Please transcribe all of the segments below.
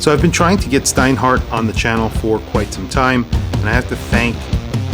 So I've been trying to get Steinhart on the channel for quite some time, and I have to thank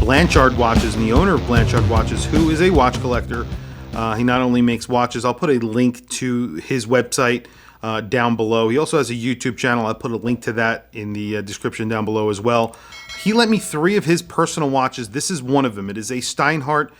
Blanchard Watches and the owner of Blanchard Watches, who is a watch collector. He not only makes watches, I'll put a link to his website down below. He also has a YouTube channel. I'll put a link to that in the description down below as well. He lent me 3 of his personal watches. This is one of them. It is a Steinhart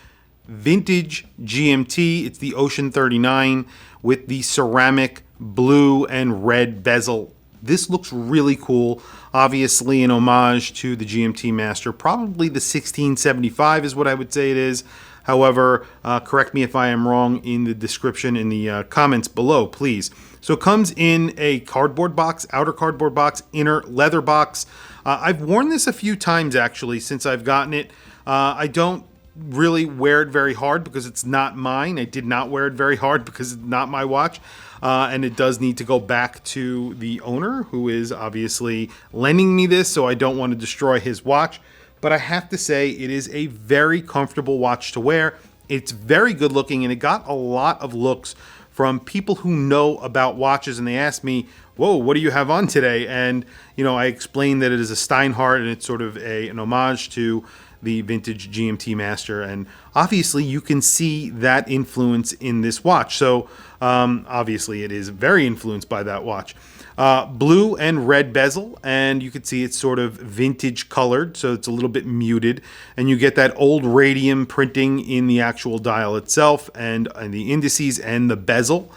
vintage GMT. It's the Ocean 39 with the ceramic blue and red bezel. This looks really cool. Obviously an homage to the GMT Master. Probably the 1675 is what I would say it is. However, correct me if I am wrong in the description, in the comments below, please. So it comes in a cardboard box, outer cardboard box, inner leather box. I've worn this a few times actually since I've gotten it. I don't really wear it very hard because it's not mine. I did not wear it very hard because it's not my watch. And it does need to go back to the owner, who is obviously lending me this, so I don't want to destroy his watch. But I have to say, it is a very comfortable watch to wear. It's very good looking, and it got a lot of looks from people who know about watches, and they asked me, whoa, what do you have on today? And, you know, I explained that it is a Steinhart, and it's sort of an homage to the vintage GMT Master, and obviously you can see that influence in this watch. So obviously it is very influenced by that watch. Blue and red bezel, and you can see it's sort of vintage colored, so it's a little bit muted, and you get that old radium printing in the actual dial itself and the indices and the bezel.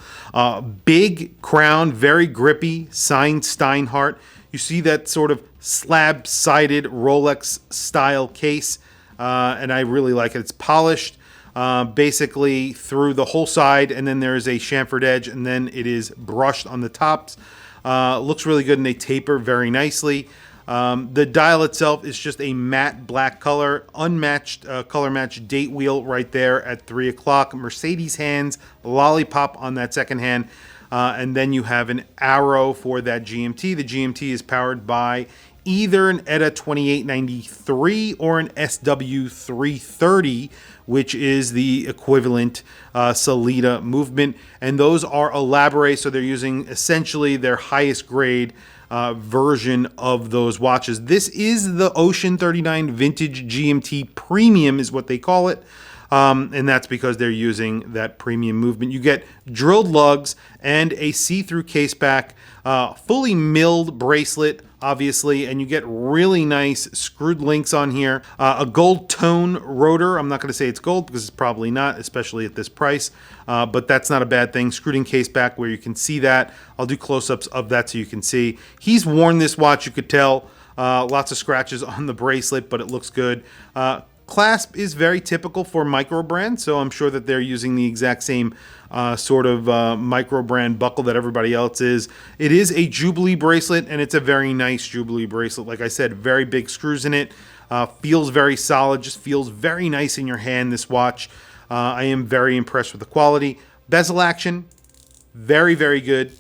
Big crown, very grippy, signed Steinhart. You see that sort of slab-sided Rolex style case, and I really like it. It's polished basically through the whole side, and then there's a chamfered edge, and then it is brushed on the tops. Looks really good, and they taper very nicely. The dial itself is just a matte black color, unmatched color matched date wheel right there at 3 o'clock. Mercedes hands, lollipop on that second hand. And then you have an arrow for that GMT. The GMT is powered by either an ETA 2893 or an SW330, which is the equivalent Salida movement. And those are elaborate, so they're using essentially their highest grade version of those watches. This is the Ocean 39 Vintage GMT Premium is what they call it. And that's because they're using that premium movement. You get drilled lugs and a see-through case back, fully milled bracelet, obviously, and you get really nice screwed links on here. A gold tone rotor. I'm not going to say it's gold because it's probably not, especially at this price, but that's not a bad thing. Screwed in case back where you can see that. I'll do close-ups of that so you can see. He's worn this watch, you could tell. Lots of scratches on the bracelet, but it looks good. Clasp is very typical for micro brand, so I'm sure that they're using the exact same sort of micro brand buckle that everybody else is. It is a Jubilee bracelet, and it's a very nice Jubilee bracelet. Like I said, very big screws in it. Feels very solid, just feels very nice in your hand, this watch. I am very impressed with the quality. Bezel action, very, very good.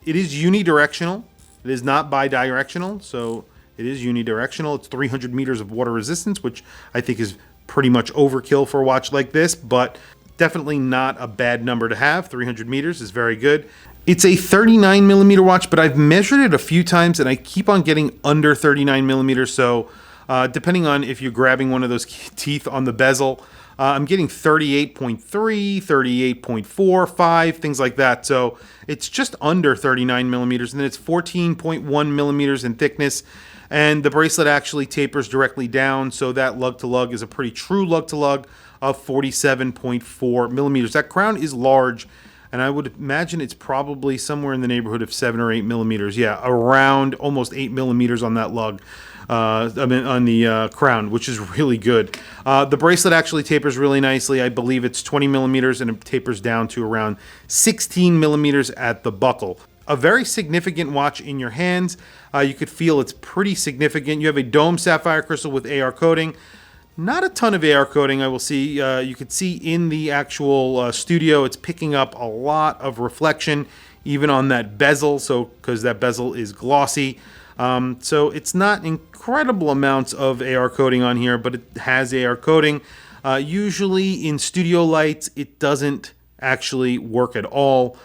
It is unidirectional. It is not bidirectional, so it is unidirectional. It's 300 meters of water resistance, which I think is pretty much overkill for a watch like this, but definitely not a bad number to have. 300 meters is very good. It's a 39 millimeter watch, but I've measured it a few times and I keep on getting under 39 millimeters. So depending on if you're grabbing one of those teeth on the bezel, I'm getting 38.3, 38.4, 5, things like that. So it's just under 39 millimeters, and then it's 14.1 millimeters in thickness. And the bracelet actually tapers directly down, so that lug-to-lug is a pretty true lug-to-lug of 47.4 millimeters. That crown is large, and I would imagine it's probably somewhere in the neighborhood of 7 or 8 millimeters. Yeah, around almost 8 millimeters on that lug, on the crown, which is really good. The bracelet actually tapers really nicely. I believe it's 20 millimeters, and it tapers down to around 16 millimeters at the buckle. A very significant watch in your hands. You could feel it's pretty significant. You have a dome sapphire crystal with AR coating. Not a ton of AR coating, I will see. You could see in the actual studio, it's picking up a lot of reflection, even on that bezel, so because that bezel is glossy. So it's not incredible amounts of AR coating on here, but it has AR coating. Usually in studio lights, it doesn't actually work at all.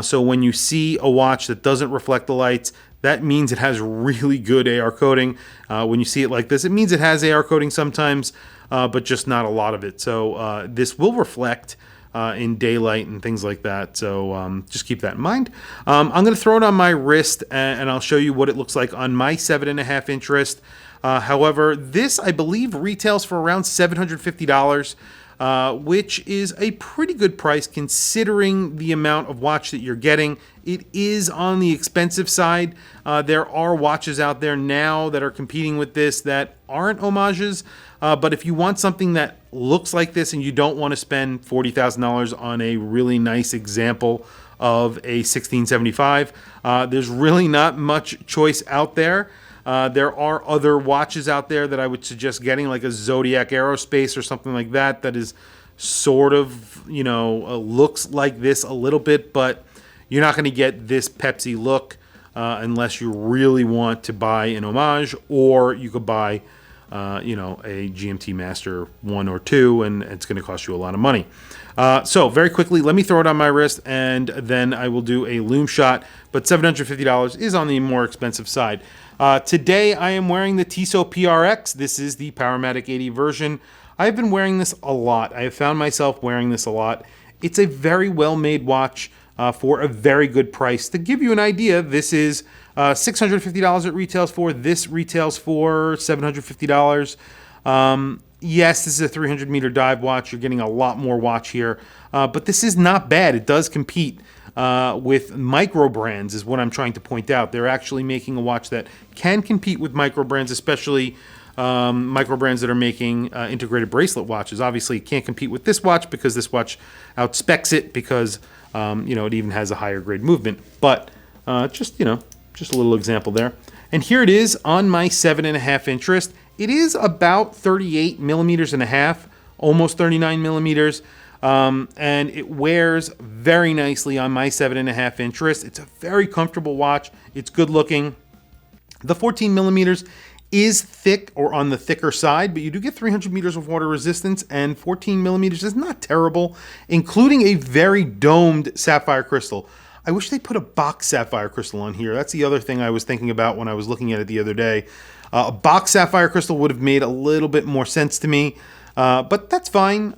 So when you see a watch that doesn't reflect the lights, that means it has really good AR coating. When you see it like this, it means it has AR coating sometimes, but just not a lot of it. So this will reflect in daylight and things like that. So just keep that in mind. I'm going to throw it on my wrist, and I'll show you what it looks like on my 7.5-inch wrist. However, this, I believe, retails for around $750. Which is a pretty good price considering the amount of watch that you're getting. It is on the expensive side. There are watches out there now that are competing with this that aren't Homages, but if you want something that looks like this and you don't want to spend $40,000 on a really nice example of a 1675, there's really not much choice out there. There are other watches out there that I would suggest getting, like a Zodiac Aerospace or something like that, that is sort of, looks like this a little bit, but you're not going to get this Pepsi look unless you really want to buy an Homage, or you could buy, a GMT Master 1 or 2, and it's going to cost you a lot of money. So very quickly, let me throw it on my wrist, and then I will do a lume shot, but $750 is on the more expensive side. Today I am wearing the Tissot PRX. This is the Powermatic 80 version. I've been wearing this a lot. I have found myself wearing this a lot. It's a very well-made watch for a very good price. To give you an idea, this is $650 it retails for. This retails for $750. Yes, this is a 300-meter dive watch. You're getting a lot more watch here, but this is not bad. It does compete with micro brands, is what I'm trying to point out. They're actually making a watch that can compete with micro brands, especially micro brands that are making integrated bracelet watches. Obviously, it can't compete with this watch because this watch outspecs it because it even has a higher grade movement. But just a little example there. And here it is on my 7.5-inch wrist. It is about 38 millimeters and a half, almost 39 millimeters. And it wears very nicely on my 7.5-inch wrist. It's a very comfortable watch. It's good looking. The 14 millimeters is thick, or on the thicker side, but you do get 300 meters of water resistance, and 14 millimeters is not terrible, including a very domed sapphire crystal. I wish they put a box sapphire crystal on here. That's the other thing I was thinking about when I was looking at it the other day. A box sapphire crystal would have made a little bit more sense to me. But that's fine.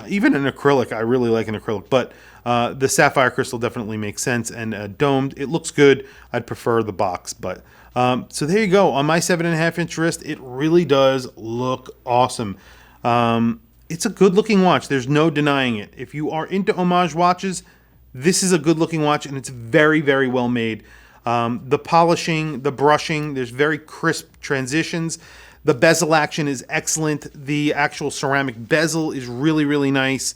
Even an acrylic, I really like an acrylic, but the sapphire crystal definitely makes sense, and domed, it looks good. I'd prefer the box, but so there you go. On my 7.5-inch wrist, it really does look awesome. It's a good looking watch. There's no denying it. If you are into Homage watches, this is a good looking watch, and it's very, very well made. The polishing, the brushing, there's very crisp transitions. The bezel action is excellent. The actual ceramic bezel is really, really nice.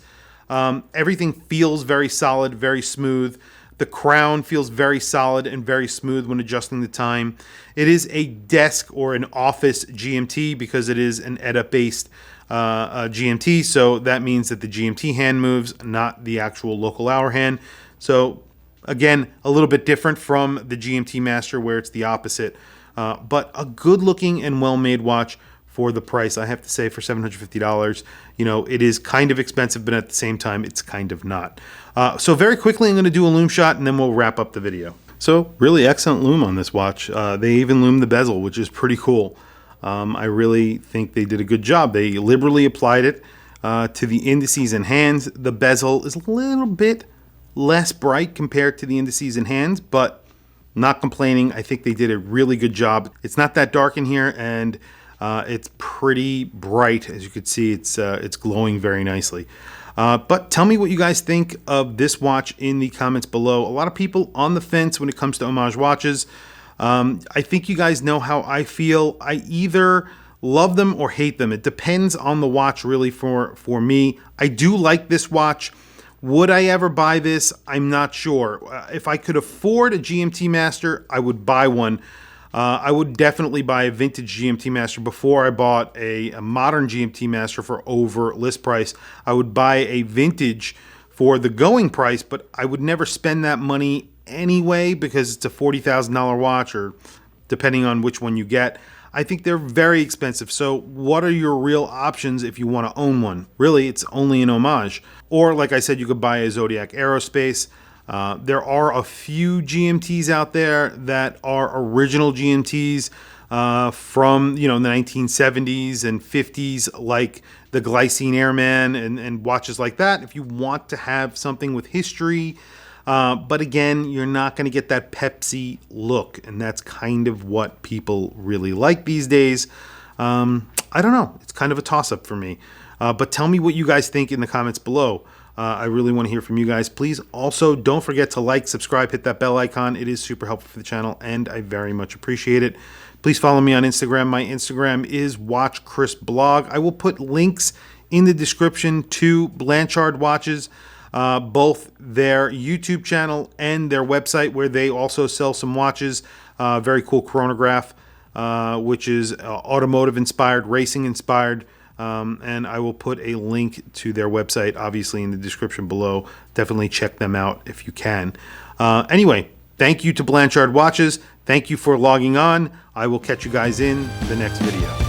Everything feels very solid, very smooth. The crown feels very solid and very smooth when adjusting the time. It is a desk or an office GMT because it is an ETA-based GMT, so that means that the GMT hand moves, not the actual local hour hand. So again, a little bit different from the GMT Master where it's the opposite. But a good looking and well-made watch for the price. I have to say, for $750, it is kind of expensive, but at the same time, it's kind of not. So very quickly, I'm going to do a lume shot, and then we'll wrap up the video. So really excellent lume on this watch. They even lumed the bezel, which is pretty cool. I really think they did a good job. They liberally applied it to the indices and hands. The bezel is a little bit less bright compared to the indices and hands, but not complaining. I think they did a really good job. It's not that dark in here, and it's pretty bright. As you can see, it's glowing very nicely. But tell me what you guys think of this watch in the comments below. A lot of people on the fence when it comes to Homage watches. I think you guys know how I feel. I either love them or hate them. It depends on the watch, really, for me. I do like this watch. Would I ever buy this? I'm not sure. If I could afford a GMT Master, I would buy one. I would definitely buy a vintage GMT Master before I bought a modern GMT Master for over list price. I would buy a vintage for the going price, but I would never spend that money anyway because it's a $40,000 watch, or depending on which one you get. I think they're very expensive. So what are your real options if you want to own one? Really, it's only an Homage. Or like I said, you could buy a Zodiac Aerospace. There are a few GMTs out there that are original GMTs from the 1970s and 50s, like the Glycine Airman and watches like that. If you want to have something with history, but again, you're not going to get that Pepsi look, and that's kind of what people really like these days. I don't know. It's kind of a toss-up for me. But tell me what you guys think in the comments below. I really want to hear from you guys. Please also don't forget to like, subscribe, hit that bell icon. It is super helpful for the channel, and I very much appreciate it. Please follow me on Instagram. My Instagram is WatchChrisBlog. I will put links in the description to Blanchard Watches, both their YouTube channel and their website, where they also sell some watches. Very cool chronograph, which is automotive inspired, racing inspired. And I will put a link to their website, obviously, in the description below. Definitely check them out if you can. Anyway, thank you to Blanchard Watches. Thank you for logging on. I will catch you guys in the next video.